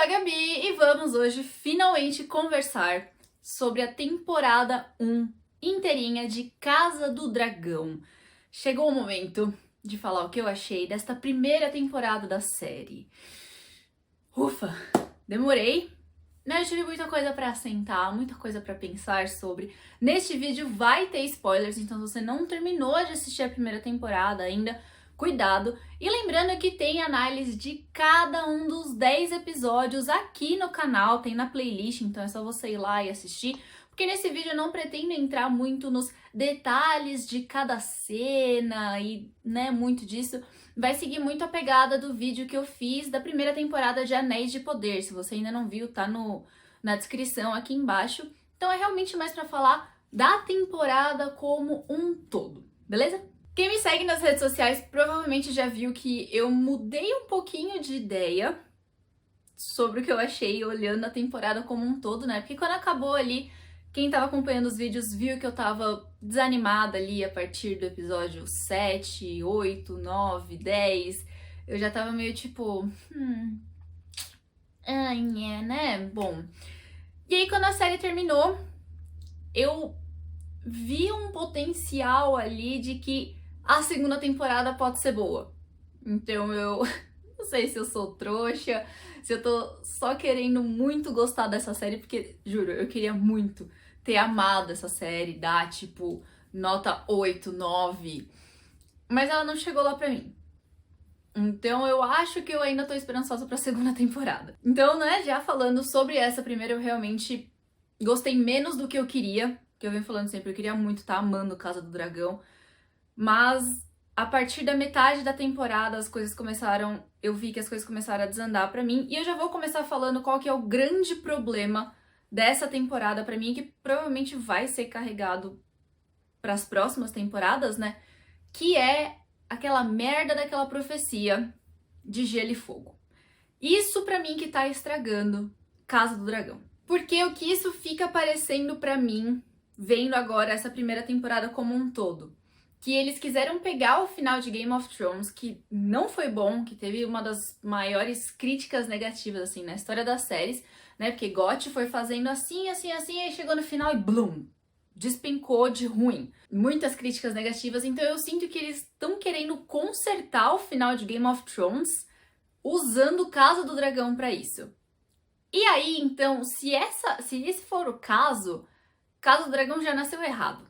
a Gabi e vamos hoje finalmente conversar sobre a temporada 1 inteirinha de Casa do Dragão. Chegou o momento de falar o que eu achei desta primeira temporada da série. Ufa, demorei, mas tive muita coisa pra assentar, muita coisa pra pensar sobre. Neste vídeo vai ter spoilers, então se você não terminou de assistir a primeira temporada ainda, cuidado. E lembrando que tem análise de cada um dos 10 episódios aqui no canal, tem na playlist, então é só você ir lá e assistir. Porque nesse vídeo eu não pretendo entrar muito nos detalhes de cada cena e, muito disso. Vai seguir muito a pegada do vídeo que eu fiz da primeira temporada de Anéis de Poder. Se você ainda não viu, tá na descrição aqui embaixo. Então é realmente mais pra falar da temporada como um todo, beleza? Quem me segue nas redes sociais provavelmente já viu que eu mudei um pouquinho de ideia sobre o que eu achei olhando a temporada como um todo, né? Porque quando acabou ali, quem tava acompanhando os vídeos viu que eu tava desanimada ali a partir do episódio 7, 8, 9, 10. Eu já tava meio tipo, né? Bom. E aí quando a série terminou, eu vi um potencial ali de que a segunda temporada pode ser boa. Então eu não sei se eu sou trouxa, se eu tô só querendo muito gostar dessa série, porque, juro, eu queria muito ter amado essa série, dar, tipo, nota 8, 9, mas ela não chegou lá pra mim. Então eu acho que eu ainda tô esperançosa pra segunda temporada. Então, já falando sobre essa primeira, eu realmente gostei menos do que eu queria, que eu venho falando sempre, eu queria muito estar amando Casa do Dragão, mas a partir da metade da temporada eu vi que as coisas começaram a desandar pra mim, e eu já vou começar falando qual que é o grande problema dessa temporada pra mim, que provavelmente vai ser carregado pras próximas temporadas, né? Que é aquela merda daquela profecia de Gelo e Fogo. Isso pra mim que tá estragando Casa do Dragão. Porque o que isso fica parecendo pra mim, vendo agora essa primeira temporada como um todo, que eles quiseram pegar o final de Game of Thrones, que não foi bom, que teve uma das maiores críticas negativas, assim, na história das séries, né? Porque GOT foi fazendo assim, assim, assim, e chegou no final e blum! Despencou de ruim. Muitas críticas negativas, então eu sinto que eles estão querendo consertar o final de Game of Thrones usando Casa do Dragão pra isso. E aí, então, se esse for o caso, Casa do Dragão já nasceu errado,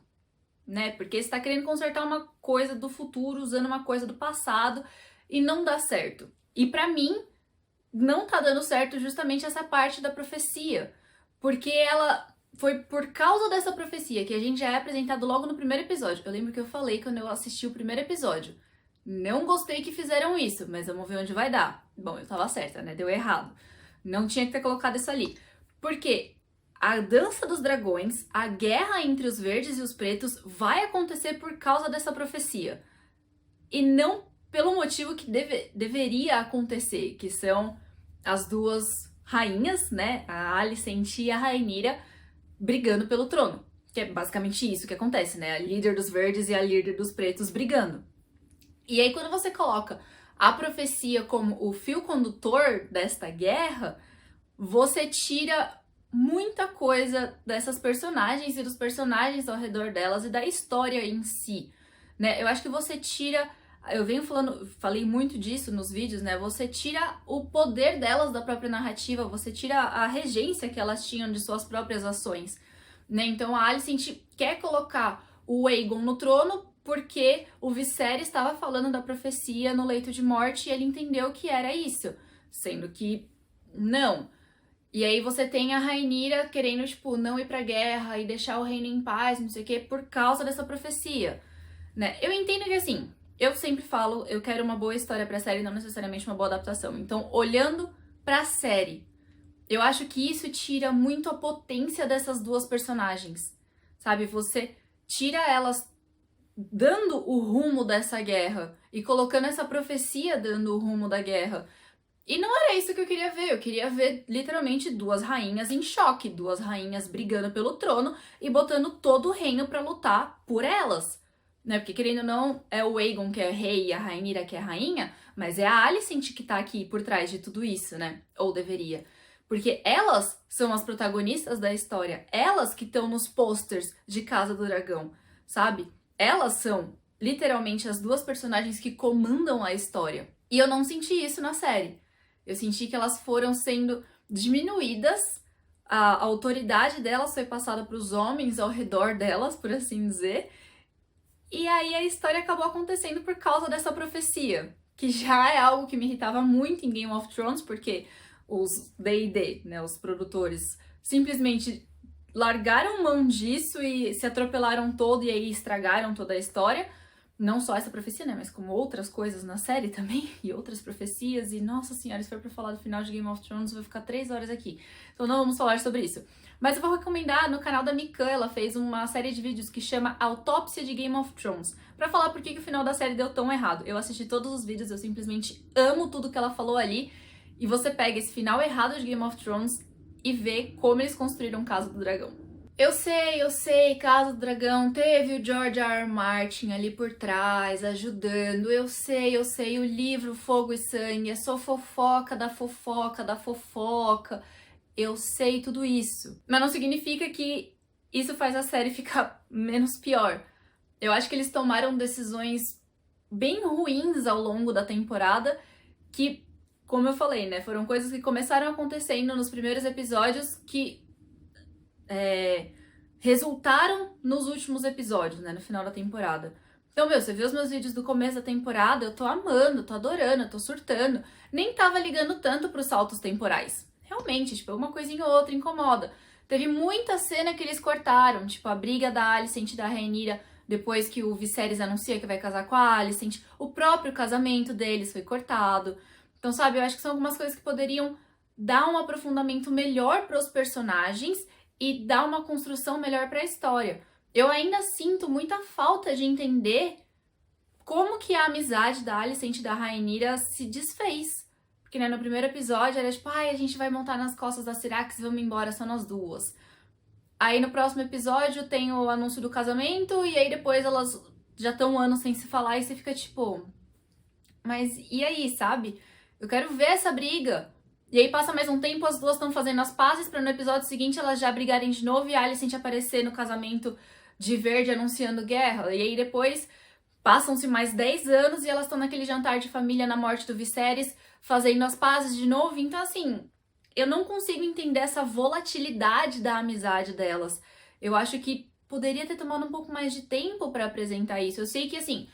né? Porque você tá querendo consertar uma coisa do futuro usando uma coisa do passado e não dá certo. E pra mim, não tá dando certo justamente essa parte da profecia, porque ela foi por causa dessa profecia que a gente já é apresentado logo no primeiro episódio. Eu lembro que eu falei quando eu assisti o primeiro episódio. Não gostei que fizeram isso, mas vamos ver onde vai dar. Bom, eu tava certa, né? Deu errado. Não tinha que ter colocado isso ali. Porque a dança dos dragões, a guerra entre os verdes e os pretos vai acontecer por causa dessa profecia. E não pelo motivo que deveria acontecer, que são as duas rainhas, né? A Alicent e a Rhaenyra brigando pelo trono. Que é basicamente isso que acontece, né? A líder dos verdes e a líder dos pretos brigando. E aí quando você coloca a profecia como o fio condutor desta guerra, você tira muita coisa dessas personagens e dos personagens ao redor delas e da história em si, né? Eu acho que você tira, falei muito disso nos vídeos, né? Você tira o poder delas da própria narrativa, você tira a regência que elas tinham de suas próprias ações, né? Então a Alicent quer colocar o Aegon no trono porque o Viserys estava falando da profecia no leito de morte e ele entendeu que era isso, sendo que não. E aí você tem a Rhaenyra querendo, não ir pra guerra e deixar o reino em paz, não sei o quê, por causa dessa profecia, né? Eu entendo que, assim, eu sempre falo, eu quero uma boa história pra série, não necessariamente uma boa adaptação. Então, olhando pra série, eu acho que isso tira muito a potência dessas duas personagens, sabe? Você tira elas dando o rumo dessa guerra e colocando essa profecia dando o rumo da guerra. E não era isso que eu queria ver literalmente duas rainhas em choque, duas rainhas brigando pelo trono e botando todo o reino pra lutar por elas, né? Porque querendo ou não, é o Aegon que é rei e a Rhaenyra que é rainha, mas é a Alicent que tá aqui por trás de tudo isso, né? Ou deveria. Porque elas são as protagonistas da história, elas que estão nos posters de Casa do Dragão, sabe? Elas são literalmente as duas personagens que comandam a história. E eu não senti isso na série. Eu senti que elas foram sendo diminuídas, a autoridade delas foi passada para os homens ao redor delas, por assim dizer. E aí a história acabou acontecendo por causa dessa profecia, que já é algo que me irritava muito em Game of Thrones, porque os D&D, né, os produtores, simplesmente largaram mão disso e se atropelaram todo e aí estragaram toda a história. Não só essa profecia, né, mas como outras coisas na série também, e outras profecias, e nossa senhora, se for pra falar do final de Game of Thrones, eu vou ficar 3 horas aqui. Então não vamos falar sobre isso. Mas eu vou recomendar no canal da Mikan, ela fez uma série de vídeos que chama Autópsia de Game of Thrones, pra falar por que o final da série deu tão errado. Eu assisti todos os vídeos, eu simplesmente amo tudo que ela falou ali, e você pega esse final errado de Game of Thrones e vê como eles construíram Casa do Dragão. Eu sei, Casa do Dragão teve o George R. R. Martin ali por trás, ajudando. Eu sei, o livro Fogo e Sangue, é só fofoca da fofoca da fofoca. Eu sei tudo isso. Mas não significa que isso faz a série ficar menos pior. Eu acho que eles tomaram decisões bem ruins ao longo da temporada que, como eu falei, né, foram coisas que começaram acontecendo nos primeiros episódios que resultaram nos últimos episódios, né, no final da temporada. Então, você viu os meus vídeos do começo da temporada, eu tô amando, tô adorando, tô surtando. Nem tava ligando tanto pros saltos temporais. Realmente, tipo, uma coisinha ou outra incomoda. Teve muita cena que eles cortaram, tipo, a briga da Alicent e da Rhaenyra depois que o Viserys anuncia que vai casar com a Alicent. O próprio casamento deles foi cortado. Então, sabe, eu acho que são algumas coisas que poderiam dar um aprofundamento melhor pros personagens e dar uma construção melhor para a história. Eu ainda sinto muita falta de entender como que a amizade da Alicent e da Rhaenyra se desfez. Porque, né, no primeiro episódio era tipo, ai, a gente vai montar nas costas da Syrax e vamos embora, só nós duas. Aí no próximo episódio tem o anúncio do casamento e aí depois elas já estão anos sem se falar e você fica tipo, mas e aí, sabe? Eu quero ver essa briga. E aí passa mais um tempo, as duas estão fazendo as pazes pra no episódio seguinte elas já brigarem de novo e a Alicent aparecer no casamento de verde anunciando guerra. E aí depois passam-se mais 10 anos e elas estão naquele jantar de família na morte do Viserys fazendo as pazes de novo. Então assim, eu não consigo entender essa volatilidade da amizade delas. Eu acho que poderia ter tomado um pouco mais de tempo pra apresentar isso. Eu sei que assim,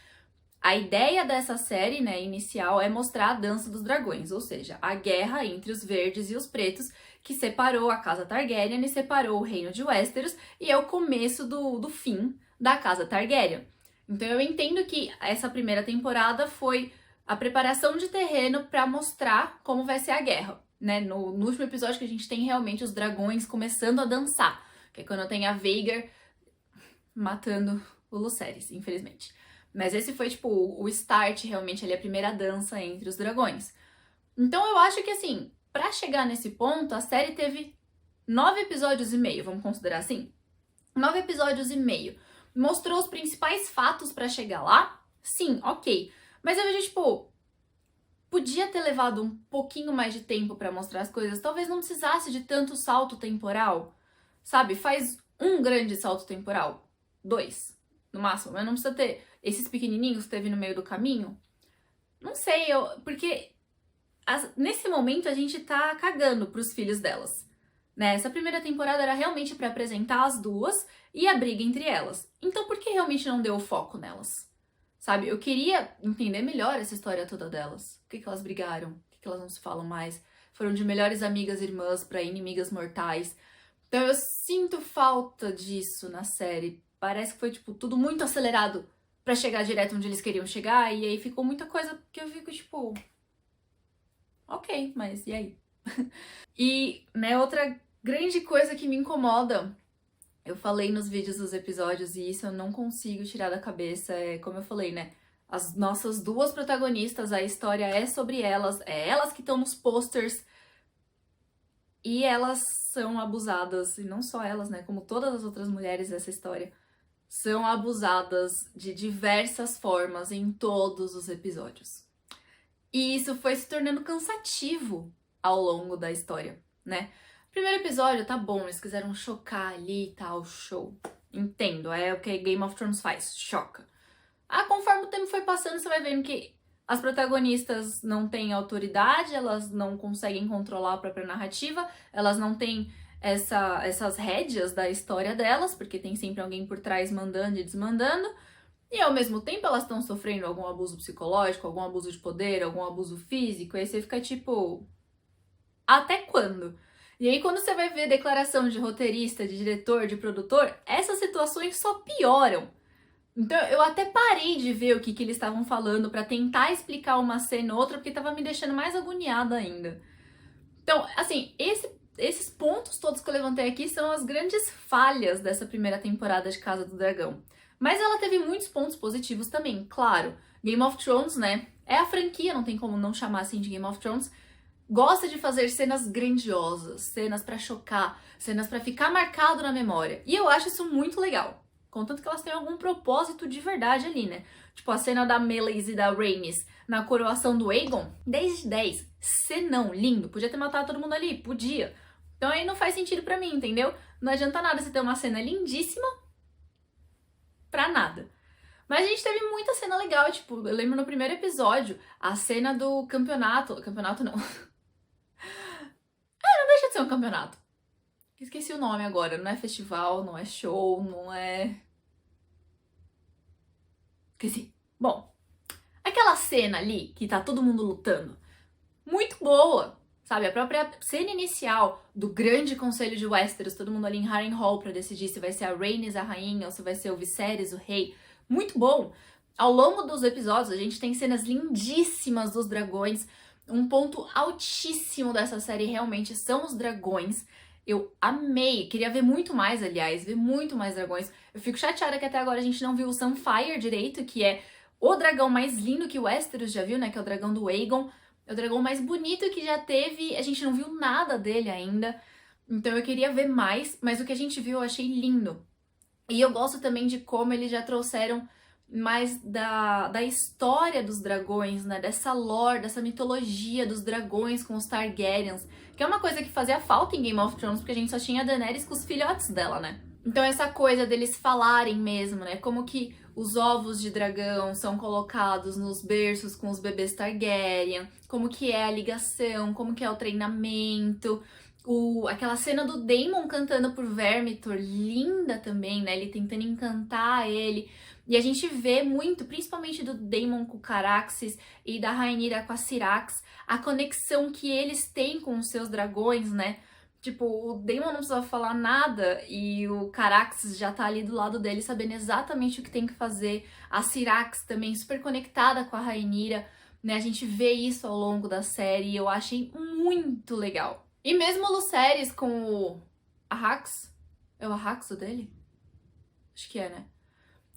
a ideia dessa série, né, inicial, é mostrar a Dança dos Dragões, ou seja, a guerra entre os verdes e os pretos, que separou a Casa Targaryen e separou o reino de Westeros, e é o começo do fim da Casa Targaryen. Então eu entendo que essa primeira temporada foi a preparação de terreno para mostrar como vai ser a guerra, né? No último episódio que a gente tem realmente os dragões começando a dançar, que é quando tem a Vhagar matando o Lucerys, infelizmente. Mas esse foi, tipo, o start, realmente, ali, a primeira dança entre os dragões. Então eu acho que, assim, pra chegar nesse ponto, a série teve 9 episódios e meio, vamos considerar assim? 9 episódios e meio. Mostrou os principais fatos pra chegar lá? Sim, ok. Mas eu vejo, tipo, podia ter levado um pouquinho mais de tempo pra mostrar as coisas. Talvez não precisasse de tanto salto temporal, sabe? Faz um grande salto temporal. 2, no máximo. Mas não precisa ter esses pequenininhos que teve no meio do caminho. Não sei, porque nesse momento a gente tá cagando pros filhos delas. Né? Essa primeira temporada era realmente pra apresentar as duas e a briga entre elas. Então por que realmente não deu foco nelas? Sabe, eu queria entender melhor essa história toda delas. Por que elas brigaram? Por que elas não se falam mais? Foram de melhores amigas irmãs pra inimigas mortais. Então eu sinto falta disso na série. Parece que foi, tipo, tudo muito acelerado pra chegar direto onde eles queriam chegar. E aí ficou muita coisa que eu fico, tipo... Ok, mas e aí? E, né, outra grande coisa que me incomoda... Eu falei nos vídeos dos episódios e isso eu não consigo tirar da cabeça. É como eu falei, né? As nossas duas protagonistas, a história é sobre elas. É elas que estão nos posters. E elas são abusadas. E não só elas, né? Como todas as outras mulheres dessa história. São abusadas de diversas formas em todos os episódios. E isso foi se tornando cansativo ao longo da história. né? Primeiro episódio, tá bom, eles quiseram chocar ali e tal, show. Entendo, é o que Game of Thrones faz, choca. Conforme o tempo foi passando, você vai vendo que as protagonistas não têm autoridade, elas não conseguem controlar a própria narrativa, elas não têm essas rédeas da história delas, porque tem sempre alguém por trás mandando e desmandando, e ao mesmo tempo elas estão sofrendo algum abuso psicológico, algum abuso de poder, algum abuso físico, e aí você fica tipo, até quando? E aí quando você vai ver declaração de roteirista, de diretor, de produtor, essas situações só pioram. Então eu até parei de ver o que eles estavam falando pra tentar explicar uma cena ou outra, porque tava me deixando mais agoniada ainda. Então, assim, esses pontos todos que eu levantei aqui são as grandes falhas dessa primeira temporada de Casa do Dragão. Mas ela teve muitos pontos positivos também, claro. Game of Thrones, né? É a franquia, não tem como não chamar assim de Game of Thrones. Gosta de fazer cenas grandiosas, cenas pra chocar, cenas pra ficar marcado na memória. E eu acho isso muito legal. Contanto que elas têm algum propósito de verdade ali, né? Tipo a cena da Meleys e da Rhaenys na coroação do Aegon, 10 de 10. Cenão, lindo. Podia ter matado todo mundo ali? Podia. Então aí não faz sentido pra mim, entendeu? Não adianta nada você ter uma cena lindíssima pra nada. Mas a gente teve muita cena legal, tipo, eu lembro no primeiro episódio, a cena do campeonato. Campeonato não. Não deixa de ser um campeonato. Esqueci o nome agora. Não é festival, não é show, não é... Esqueci. Bom, aquela cena ali que tá todo mundo lutando, muito boa. Sabe, a própria cena inicial do grande conselho de Westeros, todo mundo ali em Harrenhal pra decidir se vai ser a Rhaenys a rainha ou se vai ser o Viserys o rei. Muito bom. Ao longo dos episódios, a gente tem cenas lindíssimas dos dragões. Um ponto altíssimo dessa série realmente são os dragões. Eu amei, queria ver muito mais, aliás, ver muito mais dragões. Eu fico chateada que até agora a gente não viu o Sunfyre direito, que é o dragão mais lindo que o Westeros já viu, né? Que é o dragão do Aegon. É o dragão mais bonito que já teve, a gente não viu nada dele ainda. Então eu queria ver mais, mas o que a gente viu eu achei lindo. E eu gosto também de como eles já trouxeram mais da história dos dragões, né? Dessa lore, dessa mitologia dos dragões com os Targaryens, que é uma coisa que fazia falta em Game of Thrones, porque a gente só tinha a Daenerys com os filhotes dela, né? Então essa coisa deles falarem mesmo, né? Como que os ovos de dragão são colocados nos berços com os bebês Targaryen, como que é a ligação, como que é o treinamento, aquela cena do Daemon cantando por Vermithor, linda também, né? Ele tentando encantar ele. E a gente vê muito, principalmente do Daemon com o Caraxes e da Rhaenyra com a Syrax, a conexão que eles têm com os seus dragões, né? Tipo, o Daemon não precisa falar nada e o Caraxes já tá ali do lado dele, sabendo exatamente o que tem que fazer. A Syrax também super conectada com a Rhaenyra, né? A gente vê isso ao longo da série e eu achei muito legal. E mesmo o Lucerys com o Arrax, é o Arrax o dele? Acho que é, né?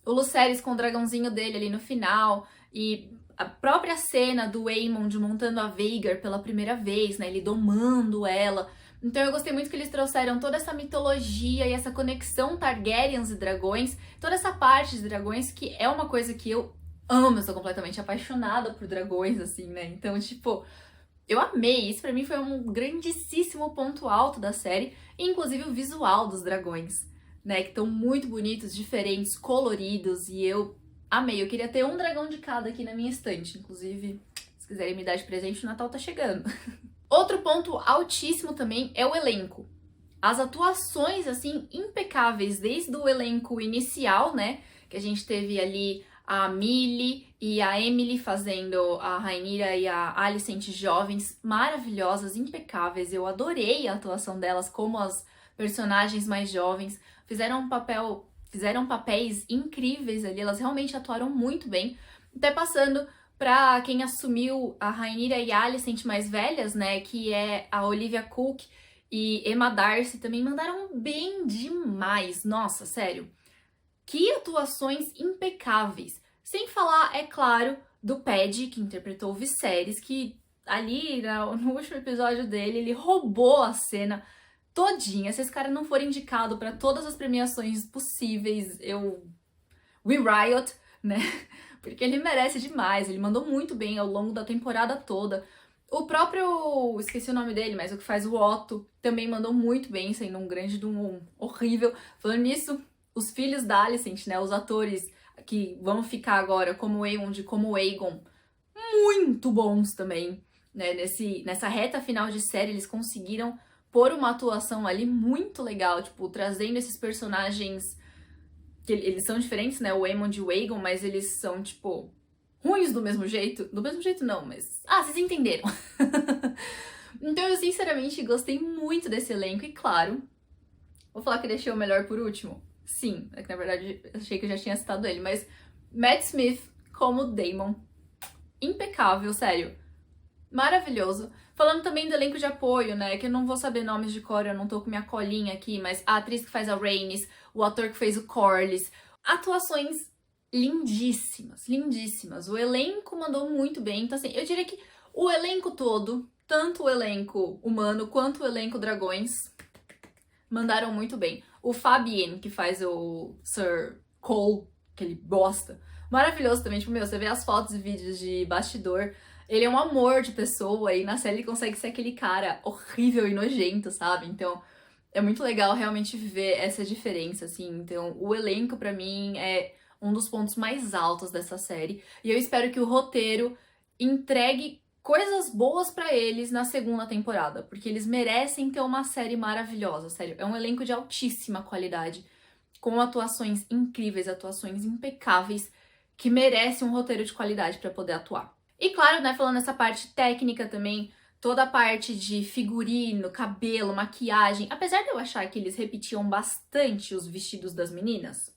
O Lucerys com o dragãozinho dele ali no final e a própria cena do Aemond montando a Vhagar pela primeira vez, né? Ele domando ela. Então eu gostei muito que eles trouxeram toda essa mitologia e essa conexão Targaryens e dragões, toda essa parte de dragões que é uma coisa que eu amo, eu sou completamente apaixonada por dragões, assim, né? Então, tipo, eu amei, isso pra mim foi um grandíssimo ponto alto da série, inclusive o visual dos dragões, né? Que estão muito bonitos, diferentes, coloridos, e eu amei. Eu queria ter um dragão de cada aqui na minha estante, inclusive, se quiserem me dar de presente, o Natal tá chegando. Outro ponto altíssimo também é o elenco. As atuações, assim, impecáveis, desde o elenco inicial, né? Que a gente teve ali a Millie e a Emily fazendo a Rhaenyra e a Alicent jovens, maravilhosas, impecáveis. Eu adorei a atuação delas como as personagens mais jovens. Fizeram papéis incríveis ali, elas realmente atuaram muito bem. Até passando pra quem assumiu a Rhaenyra e a Alicent mais velhas, né, que é a Olivia Cook e Emma Darcy, também mandaram bem demais. Nossa, sério. Que atuações impecáveis. Sem falar, é claro, do Paddy, que interpretou o Viserys, que ali no último episódio dele, ele roubou a cena todinha. Se esse cara não for indicado para todas as premiações possíveis, We Riot, né? Porque ele merece demais. Ele mandou muito bem ao longo da temporada toda. O próprio, esqueci o nome dele, mas o que faz o Otto também mandou muito bem, sendo um grande de um horrível. Falando nisso, os filhos da Alicent, né, os atores que vão ficar agora como Aemond e como Aegon, muito bons também, né, nessa reta final de série eles conseguiram pôr uma atuação ali muito legal, tipo, trazendo esses personagens que eles são diferentes, né, o Aemond e o Aegon, mas eles são, tipo, ruins do mesmo jeito. Do mesmo jeito não, mas... Ah, vocês entenderam. Então eu sinceramente gostei muito desse elenco e claro, vou falar que deixei o melhor por último. Sim, é que na verdade eu achei que eu já tinha citado ele, mas Matt Smith como Daemon, impecável, sério, maravilhoso. Falando também do elenco de apoio, né, que eu não vou saber nomes de cor, eu não tô com minha colinha aqui, mas a atriz que faz a Rhaenys, o ator que fez o Corlys, atuações lindíssimas, lindíssimas. O elenco mandou muito bem, então assim, eu diria que o elenco todo, tanto o elenco humano quanto o elenco dragões, mandaram muito bem. O Fabien, que faz o Sir Cole, aquele bosta, maravilhoso também. Tipo, meu, você vê as fotos e vídeos de bastidor, ele é um amor de pessoa e na série ele consegue ser aquele cara horrível e nojento, sabe? Então, é muito legal realmente ver essa diferença, assim. Então, o elenco, pra mim, é um dos pontos mais altos dessa série. E eu espero que o roteiro entregue coisas boas pra eles na segunda temporada, porque eles merecem ter uma série maravilhosa, sério. É um elenco de altíssima qualidade, com atuações incríveis, atuações impecáveis, que merecem um roteiro de qualidade pra poder atuar. E claro, né, falando essa parte técnica também, toda a parte de figurino, cabelo, maquiagem, apesar de eu achar que eles repetiam bastante os vestidos das meninas,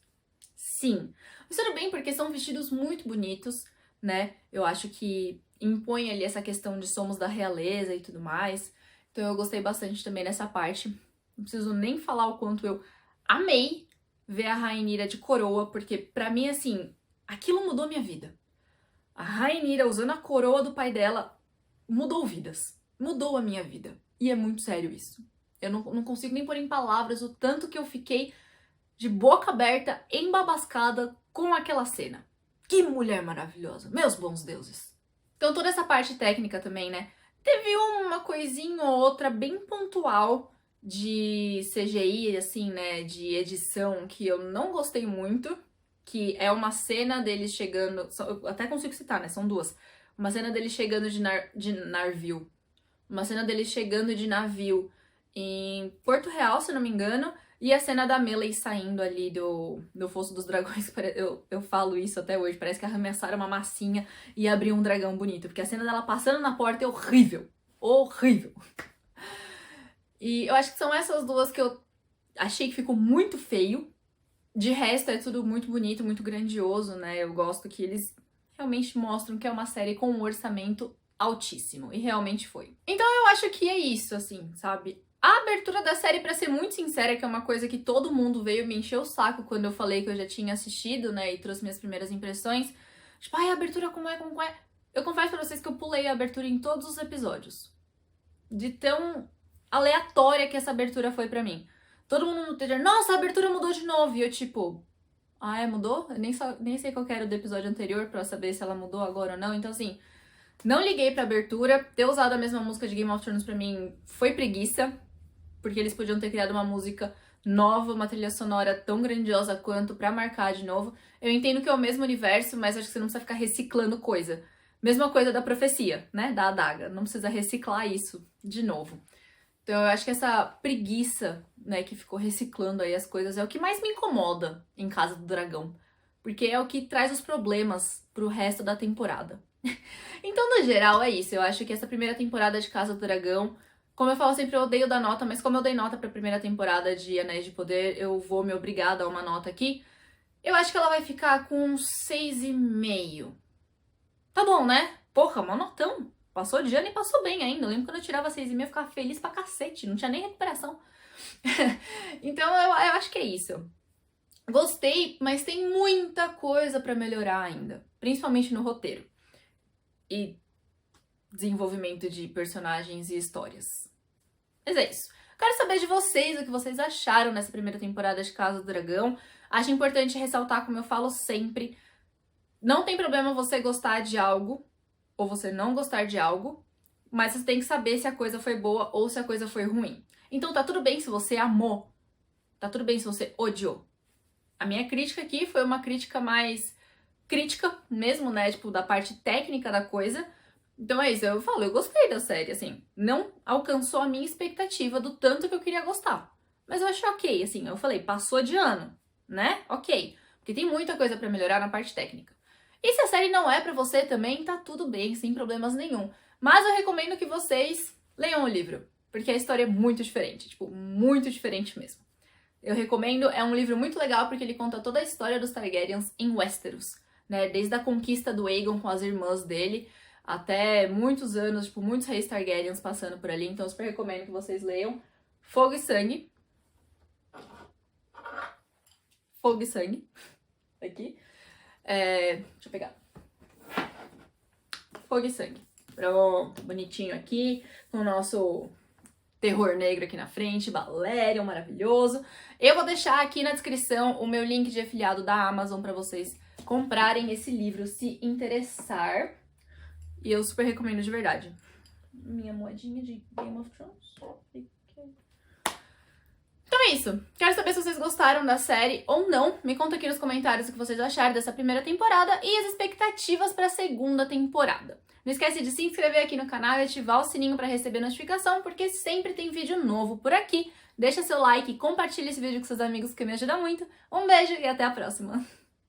sim. Mas tudo bem, porque são vestidos muito bonitos, né? Eu acho que impõe ali essa questão de somos da realeza e tudo mais. Então eu gostei bastante também dessa parte. Não preciso nem falar o quanto eu amei ver a Rhaenyra de coroa, porque pra mim, assim, aquilo mudou minha vida. A Rhaenyra usando a coroa do pai dela mudou vidas. Mudou a minha vida. E é muito sério isso. Eu não consigo nem pôr em palavras o tanto que eu fiquei de boca aberta, embabascada com aquela cena. Que mulher maravilhosa, meus bons deuses. Então toda essa parte técnica também, né? Teve uma coisinha ou outra bem pontual de CGI, assim, né? De edição que eu não gostei muito. Que é uma cena deles chegando... Eu até consigo citar, né? São duas. Uma cena deles chegando de navio. Uma cena deles chegando de navio em Porto Real, se não me engano. E a cena da Melee saindo ali do Fosso dos Dragões, eu falo isso até hoje, parece que arremessaram uma massinha e abriu um dragão bonito, porque a cena dela passando na porta é horrível, horrível. E eu acho que são essas duas que eu achei que ficou muito feio, de resto é tudo muito bonito, muito grandioso, né, eu gosto que eles realmente mostram que é uma série com um orçamento altíssimo, e realmente foi. Então eu acho que é isso, assim, sabe? A abertura da série, pra ser muito sincera, que é uma coisa que todo mundo veio me encher o saco quando eu falei que eu já tinha assistido, né, e trouxe minhas primeiras impressões. Tipo, ai, a abertura como é? Eu confesso pra vocês que eu pulei a abertura em todos os episódios. De tão aleatória que essa abertura foi pra mim. Todo mundo no Twitter, nossa, a abertura mudou de novo. E eu tipo, ah, mudou? Eu nem sei qual era o do episódio anterior pra saber se ela mudou agora ou não. Então, assim, não liguei pra abertura. Ter usado a mesma música de Game of Thrones pra mim foi preguiça. Porque eles podiam ter criado uma música nova, uma trilha sonora tão grandiosa quanto pra marcar de novo. Eu entendo que é o mesmo universo, mas acho que você não precisa ficar reciclando coisa. Mesma coisa da profecia, né? Da adaga. Não precisa reciclar isso de novo. Então eu acho que essa preguiça, né, que ficou reciclando aí as coisas é o que mais me incomoda em Casa do Dragão. Porque é o que traz os problemas pro resto da temporada. Então, no geral, é isso. Eu acho que essa primeira temporada de Casa do Dragão, como eu falo sempre, eu odeio dar nota, mas como eu dei nota pra primeira temporada de Anéis de Poder, eu vou me obrigar a dar uma nota aqui. Eu acho que ela vai ficar com um 6,5. Tá bom, né? Porra, mó notão. Passou de ano e passou bem ainda. Eu lembro quando eu tirava 6,5, eu ficava feliz pra cacete. Não tinha nem recuperação. Então, eu acho que é isso. Gostei, mas tem muita coisa pra melhorar ainda. Principalmente no roteiro. E desenvolvimento de personagens e histórias. Mas é isso. Quero saber de vocês o que vocês acharam nessa primeira temporada de Casa do Dragão. Acho importante ressaltar, como eu falo sempre, não tem problema você gostar de algo ou você não gostar de algo. mas você tem que saber se a coisa foi boa ou se a coisa foi ruim. Então tá tudo bem se você amou, tá tudo bem se você odiou. A minha crítica aqui foi uma crítica mais crítica mesmo, né, tipo, da parte técnica da coisa. Então é isso, eu falo, eu gostei da série, assim, não alcançou a minha expectativa do tanto que eu queria gostar. Mas eu achei ok, assim, eu falei, passou de ano, né? Ok, porque tem muita coisa pra melhorar na parte técnica. E se a série não é pra você também, tá tudo bem, sem problemas nenhum. Mas eu recomendo que vocês leiam o livro, porque a história é muito diferente, tipo, muito diferente mesmo. Eu recomendo, é um livro muito legal porque ele conta toda a história dos Targaryens em Westeros, né? Desde a conquista do Aegon com as irmãs dele, até muitos anos, tipo, muitos reis Targaryens passando por ali. Então eu super recomendo que vocês leiam Fogo e Sangue. Fogo e Sangue. Aqui. Deixa eu pegar. Fogo e Sangue. Pronto, bonitinho aqui, com o nosso terror negro aqui na frente, Balerion, maravilhoso. Eu vou deixar aqui na descrição o meu link de afiliado da Amazon para vocês comprarem esse livro se interessar. E eu super recomendo de verdade. Minha moedinha de Game of Thrones. Então é isso. Quero saber se vocês gostaram da série ou não. Me conta aqui nos comentários o que vocês acharam dessa primeira temporada e as expectativas para a segunda temporada. Não esquece de se inscrever aqui no canal e ativar o sininho para receber notificação, porque sempre tem vídeo novo por aqui. Deixa seu like e compartilha esse vídeo com seus amigos que me ajuda muito. Um beijo e até a próxima!